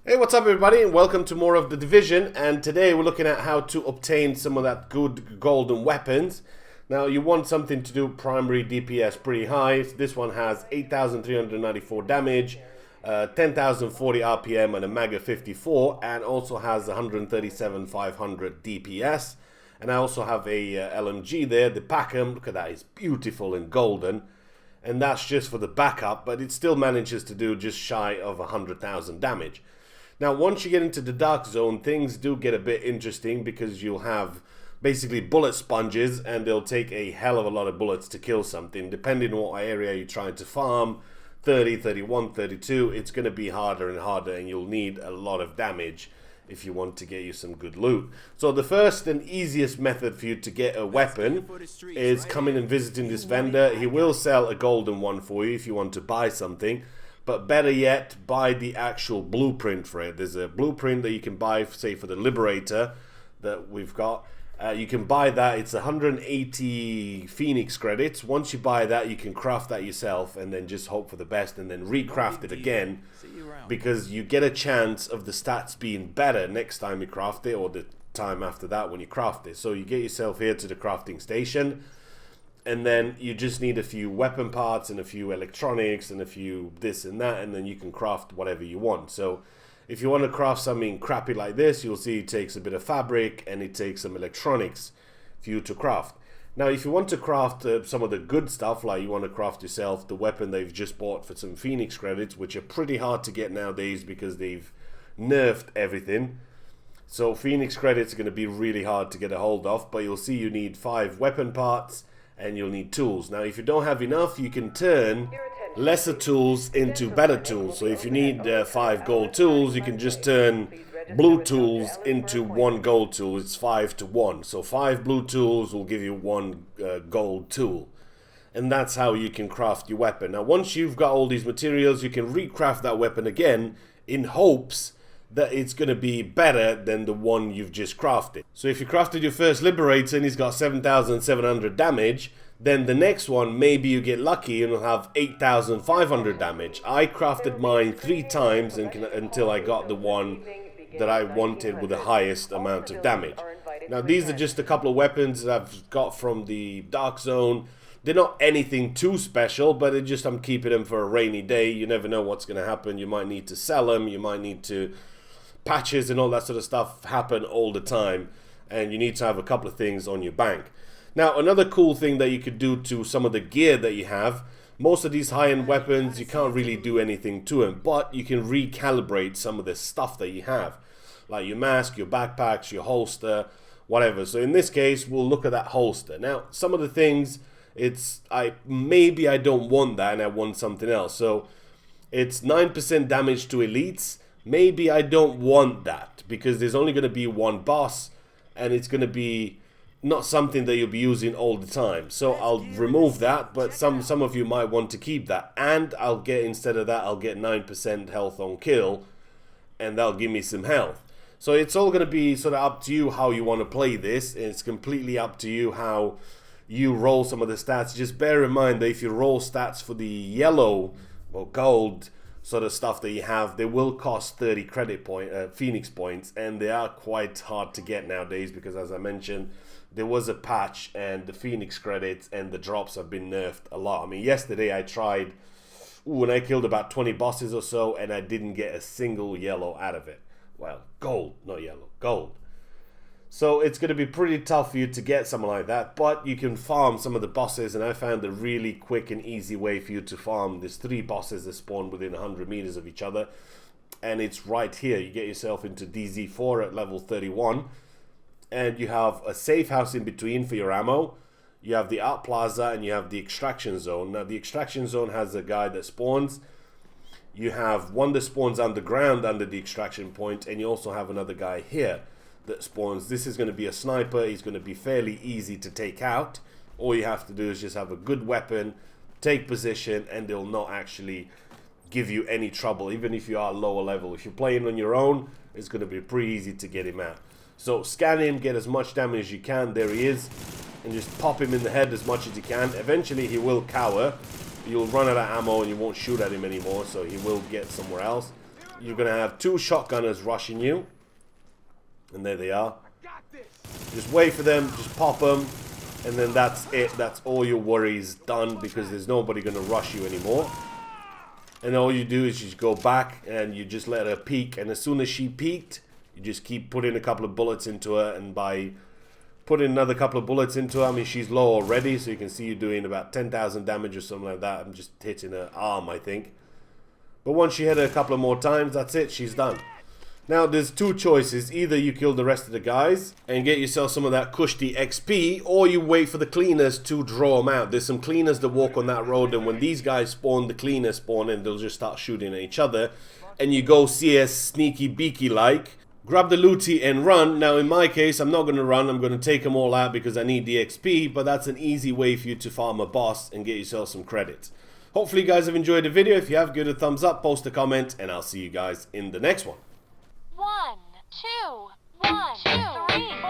Hey, what's up everybody, and welcome to more of The Division. And today we're looking at how to obtain some of that good golden weapons. Now you want something to do primary DPS pretty high. This one has 8,394 damage, 10,040 RPM and a Maga 54, and also has 137,500 DPS. And I also have a LMG there, the Packham. Look at that, it's beautiful and golden. And that's just for the backup, but it still manages to do just shy of 100,000 damage. Now, once you get into the Dark Zone, things do get a bit interesting because you'll have basically bullet sponges and they'll take a hell of a lot of bullets to kill something. Depending on what area you're trying to farm, 30, 31, 32, it's going to be harder and harder and you'll need a lot of damage if you want to get you some good loot. So the first and easiest method for you to get a weapon is coming and visiting this vendor. He will sell a golden one for you if you want to buy something. But better yet, buy the actual blueprint for it. There's a blueprint that you can buy, say, for the Liberator that we've got. You can buy that. It's 180 Phoenix credits. Once you buy that, you can craft that yourself and then just hope for the best and then recraft it again. Because you get a chance of the stats being better next time you craft it or the time after that when you craft it. So you get yourself here to the crafting station. And then you just need a few weapon parts and a few electronics and a few this and that, and then you can craft whatever you want. So if you want to craft something crappy like this, you'll see it takes a bit of fabric and it takes some electronics for you to craft. Now if you want to craft some of the good stuff, like you want to craft yourself the weapon they've just bought for some Phoenix credits, which are pretty hard to get nowadays because they've nerfed everything. So Phoenix credits are going to be really hard to get a hold of, but you'll see you need 5 weapon parts and you'll need tools. Now if you don't have enough, you can turn lesser tools into better tools. So if you need 5 gold tools, you can just turn blue tools into 1 gold tool. It's 5 to 1. So 5 blue tools will give you 1 gold tool. And that's how you can craft your weapon. Now once you've got all these materials, you can recraft that weapon again in hopes that it's going to be better than the one you've just crafted. So if you crafted your first Liberator and he's got 7,700 damage, then the next one, maybe you get lucky and will have 8,500 damage. I crafted mine 3 times until I got the one that I wanted with the highest amount of damage. Now these are just a couple of weapons that I've got from the Dark Zone. They're not anything too special, but it just I'm keeping them for a rainy day. You never know what's going to happen. You might need to sell them. You might need to... Patches and all that sort of stuff happen all the time, and you need to have a couple of things on your bank. Now another cool thing that you could do to some of the gear that you have, most of these high-end weapons you can't really do anything to them, but you can recalibrate some of the stuff that you have, like your mask, your backpacks, your holster, whatever. So in this case we'll look at that holster. Now some of the things, maybe I don't want that and I want something else. So it's 9% damage to elites. Maybe I don't want that because there's only going to be 1 boss and it's going to be not something that you'll be using all the time. So I'll remove that, but some of you might want to keep that. And I'll get, instead of that, I'll get 9% health on kill and that'll give me some health. So it's all going to be sort of up to you how you want to play this. It's completely up to you how you roll some of the stats. Just bear in mind that if you roll stats for the yellow or gold sort of stuff that you have, they will cost 30 Phoenix points, and they are quite hard to get nowadays because, as I mentioned, there was a patch and the Phoenix credits and the drops have been nerfed a lot. I mean, yesterday I tried, and I killed about 20 bosses or so, and I didn't get a single yellow out of it. Well, gold, not yellow, gold. So it's going to be pretty tough for you to get something like that, but you can farm some of the bosses, and I found a really quick and easy way for you to farm. There's 3 bosses that spawn within 100 meters of each other, and it's right here. You get yourself into DZ4 at level 31, and you have a safe house in between for your ammo. You have the Art Plaza, and you have the Extraction Zone. Now, the Extraction Zone has a guy that spawns. You have one that spawns underground under the extraction point, and you also have another guy here that spawns. This is going to be a sniper. He's going to be fairly easy to take out. All you have to do is just have a good weapon, take position, and they'll not actually give you any trouble, even if you are lower level. If you're playing on your own, it's going to be pretty easy to get him out. So scan him, get as much damage as you can. There he is, and just pop him in the head as much as you can. Eventually he will cower. You'll run out of ammo and you won't shoot at him anymore, so he will get somewhere else. you're going to have 2 shotgunners rushing you. And there they are. Just wait for them, just pop them. And then that's it. That's all your worries done, because there's nobody going to rush you anymore. And all you do is you just go back and you just let her peek. And as soon as she peeked, you just keep putting a couple of bullets into her. And by putting another couple of bullets into her, I mean, she's low already. So you can see you're doing about 10,000 damage or something like that. I'm just hitting her arm, I think. But once she hit her a couple of more times, that's it. She's done. Now, there's 2 choices. Either you kill the rest of the guys and get yourself some of that Kushti XP, or you wait for the cleaners to draw them out. There's some cleaners that walk on that road, and when these guys spawn, the cleaners spawn, and they'll just start shooting at each other. And you go CS sneaky beaky like, grab the looty and run. Now, in my case, I'm not going to run. I'm going to take them all out because I need the XP, but that's an easy way for you to farm a boss and get yourself some credits. Hopefully, you guys have enjoyed the video. If you have, give it a thumbs up, post a comment, and I'll see you guys in the next one. 1, 2, 1, 2, 3.